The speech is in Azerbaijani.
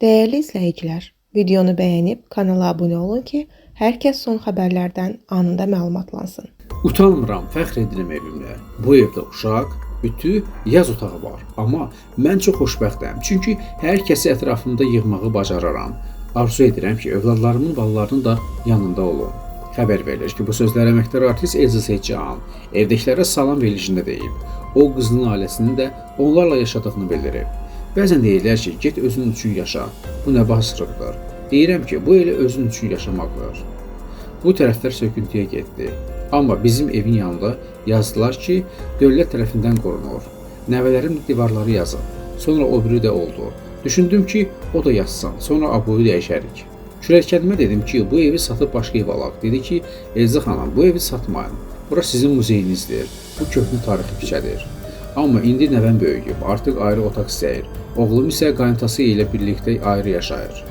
Değerli izləyicilər, videonu bəyənib kanala abunə olun ki, hər kəs son xəbərlərdən anında məlumatlansın. Utanmıram, fəxr edirəm evimlə. Bu evdə uşaq, ütü, yaz otağı var. Amma mən çox xoşbəxtəm, çünki hər kəsi ətrafımda yığmağı bacararam. Arzu edirəm ki, övladlarımın balalarının da yanında olum. Xəbər verilir ki, bu sözlər əməkdar artist Elza Seyidcan evdəkilərə salam verilişində deyib. O, qızının ailəsinin də onlarla yaşadığını bildirib. Bəzən deyirlər ki, get özün üçün yaşa. Bu nə basırıqdır. Deyirəm ki, bu elə özün üçün yaşamaqdır. Bu tərəflər söküntüyə getdi. Amma bizim evin yanında yazdılar ki, dövlət tərəfindən qorunur. Nəvələrim divarları yazıb. Sonra o biri də oldu. Düşündüm ki, o da yazsın. Sonra aboyu dəyişərik. Kürəkənimə dedim ki, bu evi satıb başqa ev alaq. Dedi ki, Elza xanım, bu evi satmayın. Bura sizin muzeyinizdir. Bu köhnə tarixi küçədir. Amma indi nəvəm böyüyüb, artıq ayrı otaq istəyir. Oğlum isə qaynatası ilə birlikdə ayrı yaşayır.